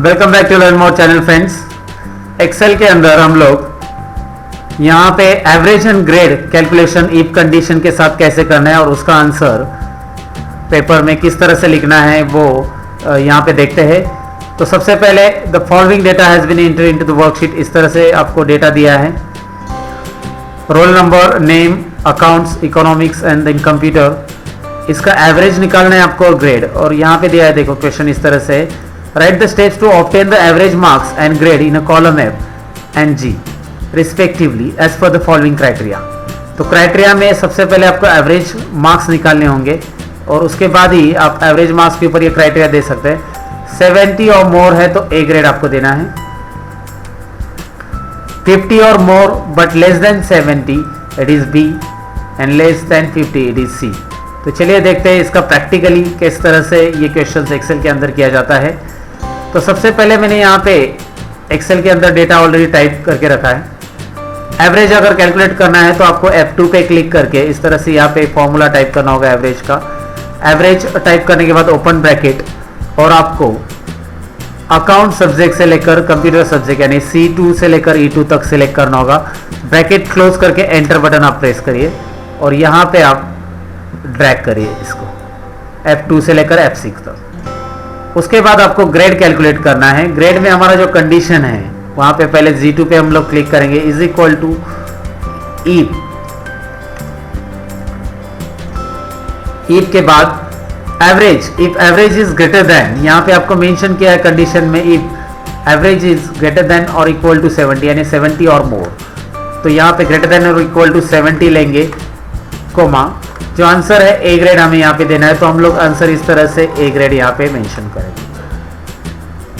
Welcome back to learn more channel friends. Excel के अंदर हम लोग यहाँ पे average and grade calculation if condition के साथ कैसे करना है और उसका आंसर पेपर में किस तरह से लिखना है वो यहाँ पे देखते हैं। तो सबसे पहले the following data has been enter into the worksheet. इस तरह से आपको डेटा दिया है, roll number, name, accounts, economics and then computer. इसका एवरेज निकालना है आपको, ग्रेड। और यहाँ पे दिया है, देखो क्वेश्चन इस तरह से, write the steps to obtain the average marks and grade in a column F and G respectively as per the following criteria. तो क्राइटेरिया में सबसे पहले आपको एवरेज मार्क्स निकालने होंगे और उसके बाद ही आप एवरेज मार्क्स के ऊपर ये क्राइटेरिया दे सकते हैं। 70 और मोर है तो ए ग्रेड आपको देना है, 50 और more but less than 70 it is B and less than 50 it is C. तो चलिए देखते हैं इसका प्रैक्टिकली किस तरह से ये क्वेश्चन एक्सेल के अंदर किया जाता है। तो सबसे पहले मैंने यहाँ पे एक्सेल के अंदर डेटा ऑलरेडी टाइप करके रखा है। एवरेज अगर कैलकुलेट करना है तो आपको F2 पे क्लिक करके इस तरह से यहाँ पे फॉर्मूला टाइप करना होगा एवरेज का। एवरेज टाइप करने के बाद ओपन ब्रैकेट और आपको अकाउंट सब्जेक्ट से लेकर कंप्यूटर सब्जेक्ट यानी C2 से लेकर E2 तक सिलेक्ट करना होगा। ब्रैकेट क्लोज करके एंटर बटन आप प्रेस करिए और यहाँ पे आप ड्रैग करिए इसको F2 से लेकर F6 तक। उसके बाद आपको ग्रेड कैलकुलेट करना है। ग्रेड में हमारा जो कंडीशन है वहां पे पहले G2 पे हम लोग क्लिक करेंगे, इज इक्वल टू इफ के बाद average, if average is greater than, यहाँ पे आपको मेंशन किया है कंडीशन में, if average is greater than और इक्वल टू 70 यानी 70 और मोर। तो यहाँ पे ग्रेटर देन और इक्वल टू 70 लेंगे, कोमा, जो आंसर है ए ग्रेड हमें यहाँ पे देना है। तो हम लोग आंसर इस तरह से ए ग्रेड यहाँ पे मेंशन करेंगे,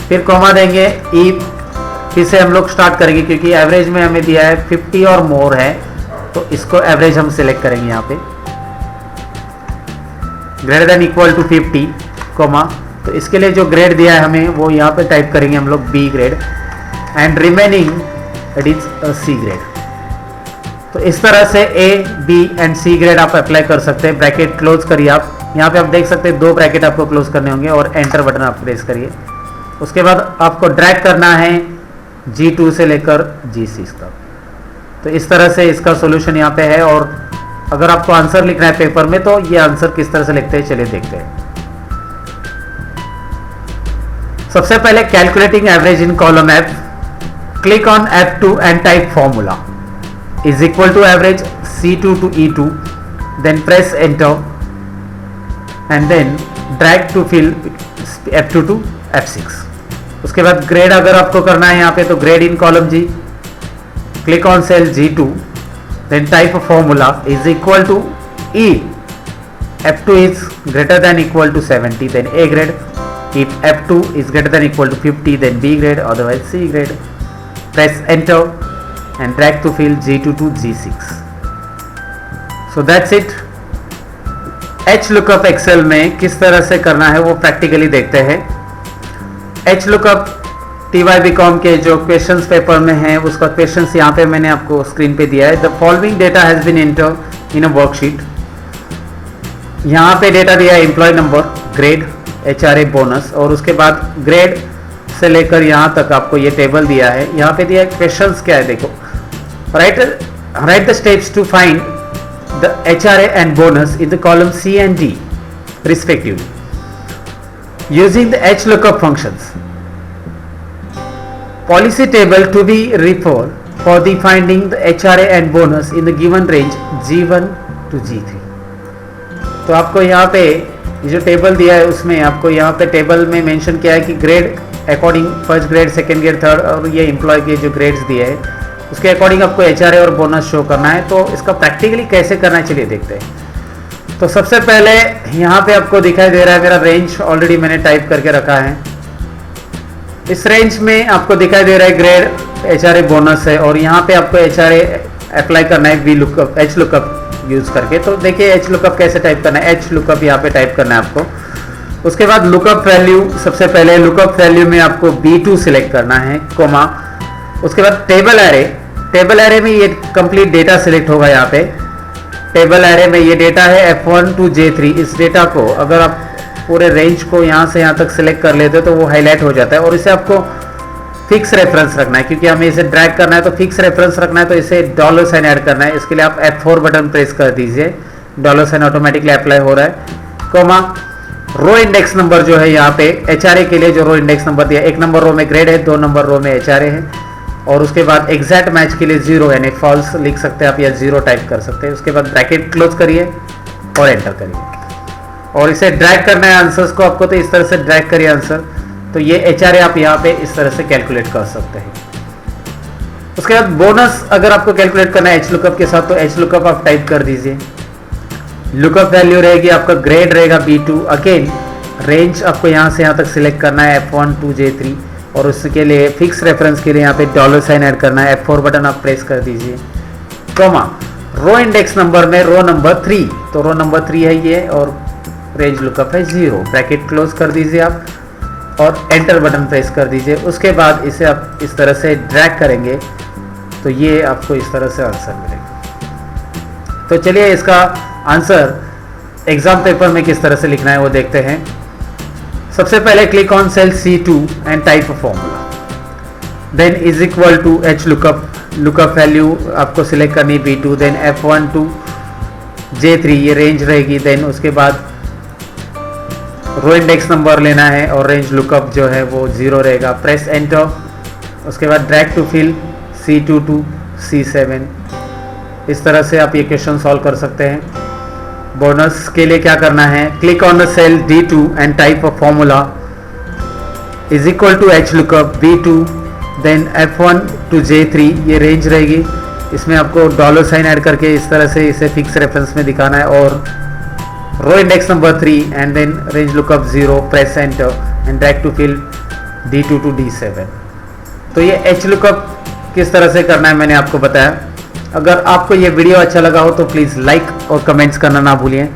फिर कोमा देंगे, इफ, फिर से हम लोग स्टार्ट करेंगे क्योंकि एवरेज में हमें दिया है 50 और मोर है तो इसको एवरेज हम सिलेक्ट करेंगे यहाँ पे, greater than equal to 50, comma. तो इसके लिए जो ग्रेड दिया है हमें वो यहाँ पे टाइप करेंगे हम लोग B grade and remaining it is C grade. तो इस तरह से A, B and C grade आप अप्लाई कर सकते हैं। ब्रैकेट क्लोज करिए आप, यहाँ पे आप देख सकते हैं 2 ब्रैकेट आपको क्लोज करने होंगे और एंटर बटन आप प्रेस करिए। उसके बाद आपको ड्रैग करना है G2 से लेकर G6 तक। तो इस तरह से इसका सॉल्यूशन यहाँ पे है। और अगर आपको आंसर लिखना है पेपर में तो ये आंसर किस तरह से लिखते हैं चलिए देखते हैं। सबसे पहले calculating average in column F, click on F2 and type formula is equal to average C2 to E2, then press enter and then drag to fill F2 to F6। उसके बाद ग्रेड अगर आपको करना है यहाँ पे तो grade in column G, click on cell G2, then type a formula is equal to E, F2 is greater than equal to 70 then A grade, if F2 is greater than equal to 50 then B grade, otherwise C grade। press enter and drag to fill G2 to G6। so that's it। H lookup Excel में किस तरह से करना है वो practically देखते हैं। H lookup TYBCom के जो क्वेश्चंस पेपर में है उसका क्वेश्चंस यहाँ पे मैंने आपको स्क्रीन पे दिया है। The following data has been enter in a worksheet. यहाँ पे डेटा दिया है employ number, grade, HRA, bonus और उसके बाद ग्रेड से लेकर यहाँ तक आपको ये टेबल दिया है। यहाँ पे दिया है क्वेश्चंस क्या है, देखो, right the steps to find the HRA and bonus in the column C and D respectively using the H lookup functions। Policy table to be referred for the finding the HRA and bonus in the given range G1 to G3। तो आपको यहाँ पे ये जो table दिया है उसमें आपको यहाँ पे टेबल में मेंशन किया है कि grade according first grade, second grade, third और ये एम्प्लॉय के जो ग्रेड्स दिए हैं उसके अकॉर्डिंग आपको HRA और बोनस शो करना है। तो इसका प्रैक्टिकली कैसे करना है चलिए देखते हैं। तो सबसे पहले यहाँ पे आपको दिखाई दे रहा है मेरा रेंज ऑलरेडी मैंने टाइप करके रखा है। इस रेंज में आपको दिखाई दे रहा है ग्रेड, HRA, बोनस है और यहाँ पे आपको HRA अप्लाई करना है V lookup, H lookup use करके। तो देखिए H लुकअप कैसे टाइप करना है, H लुकअप यहाँ पे टाइप करना है आपको। उसके बाद लुकअप वैल्यू, सबसे पहले लुकअप वैल्यू में आपको B2 सिलेक्ट करना है, कोमा। उसके बाद टेबल एरे, टेबल एरे में ये कंप्लीट डेटा सिलेक्ट होगा। यहाँ पे टेबल एरे में ये डेटा है F1 to J3। इस डेटा को अगर आप पूरे रेंज को यहाँ से यहाँ तक सिलेक्ट कर लेते हो तो वो हाईलाइट हो जाता है। और इसे आपको फिक्स रेफरेंस रखना है, क्योंकि हमें इसे ड्रैग करना है तो फिक्स रेफरेंस रखना है, तो इसे डॉलर साइन ऐड करना है। इसके लिए आप F4 बटन प्रेस कर दीजिए, डॉलर साइन ऑटोमेटिकली अप्लाई हो रहा है। कोमा रो इंडेक्स नंबर जो है यहाँ पे HRA के लिए जो रो इंडेक्स नंबर दिया, 1 नंबर रो में ग्रेड है, 2 नंबर रो में HRA है। और उसके बाद एग्जैक्ट मैच के लिए 0 यानी फॉल्स लिख सकते हैं आप, या 0 टाइप कर सकते हैं। उसके बाद ब्रैकेट क्लोज करिए और एंटर करिए। और इसे ड्रैग करना है आंसर्स को आपको, तो इस तरह से ड्रैग करिए आंसर, तो ये HRA आप यहाँ पे इस तरह से कैलकुलेट कर सकते हैं। उसके बाद बोनस अगर आपको कैलकुलेट करना है HLOOKUP के साथ, तो HLOOKUP आप टाइप कर दीजिए। लुकअप वैल्यू रहेगी आपका, ग्रेड रहेगा B2। अगेन रेंज आपको यहाँ से यहाँ तक सिलेक्ट करना है F1 to J3, और उसके लिए फिक्स रेफरेंस के लिए यहाँ पे डॉलर साइन ऐड करना है, F4 बटन आप प्रेस कर दीजिए। कोमा रो इंडेक्स नंबर में रो नंबर 3, तो रो नंबर 3 है ये, और रेंज लुकअप है 0। ब्रैकेट क्लोज कर दीजिए आप और एंटर बटन प्रेस कर दीजिए। उसके बाद इसे आप इस तरह से ड्रैग करेंगे तो ये आपको इस तरह से आंसर मिलेगा। तो चलिए इसका आंसर एग्जाम पेपर में किस तरह से लिखना है वो देखते हैं। सबसे पहले click on cell C2 and type a formula, then is equal to HLOOKUP, lookup value आपको सिलेक्ट करनी B2, then F1 to J3 ये रेंज रहेगी। देन उसके बाद रो इंडेक्स नंबर लेना है और रेंज लुकअप जो है वो 0 रहेगा। Press enter. उसके बाद drag to fill C2 to C7। इस तरह से आप ये क्वेश्चन सॉल्व कर सकते हैं। बोनस के लिए क्या करना है, click on the cell D2 and type a formula is equal to HLOOKUP B2, then F1 to J3 ये रेंज रहेगी। इसमें आपको डॉलर साइन ऐड करके इस तरह से इसे फिक्स रेफरेंस में दिखाना है। और row index number 3 and then range lookup 0, press enter and drag to fill D2 to D7। तो ये HLOOKUP किस तरह से करना है मैंने आपको बताया। अगर आपको ये वीडियो अच्छा लगा हो तो प्लीज़ लाइक और कमेंट्स करना ना भूलिए,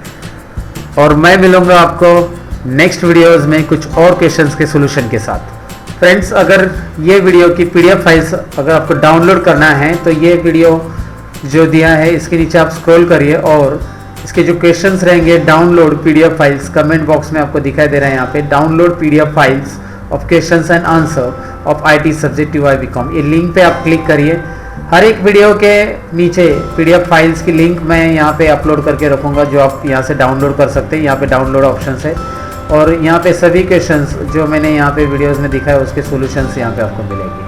और मैं मिलूंगा आपको नेक्स्ट वीडियोस में कुछ और क्वेश्चंस के सॉल्यूशन के साथ। फ्रेंड्स, अगर ये वीडियो की PDF फाइल्स अगर आपको डाउनलोड करना है तो ये वीडियो जो दिया है इसके नीचे आप स्क्रॉल करिए, और इसके जो क्वेश्चंस रहेंगे download PDF files comment box में आपको दिखाई दे रहा है यहाँ पे, download PDF files of questions and answer of IT subject UI BCom। ये लिंक पे आप क्लिक करिए। हर एक वीडियो के नीचे PDF फाइल्स की लिंक मैं यहाँ पे अपलोड करके रखूँगा, जो आप यहाँ से डाउनलोड कर सकते हैं। यहाँ पे डाउनलोड ऑप्शन है, और यहाँ पे सभी क्वेश्चंस जो मैंने यहाँ पे वीडियोस में दिखाया उसके सॉल्यूशंस यहाँ पे आपको मिलेंगे।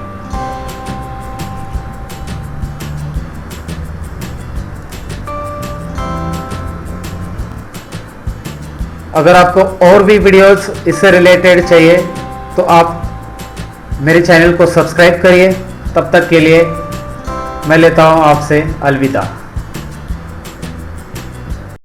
अगर आपको और भी वीडियोस इससे रिलेटेड चाहिए तो आप मेरे चैनल को सब्सक्राइब करिए। तब तक के लिए मैं लेता हूँ आपसे अलविदा।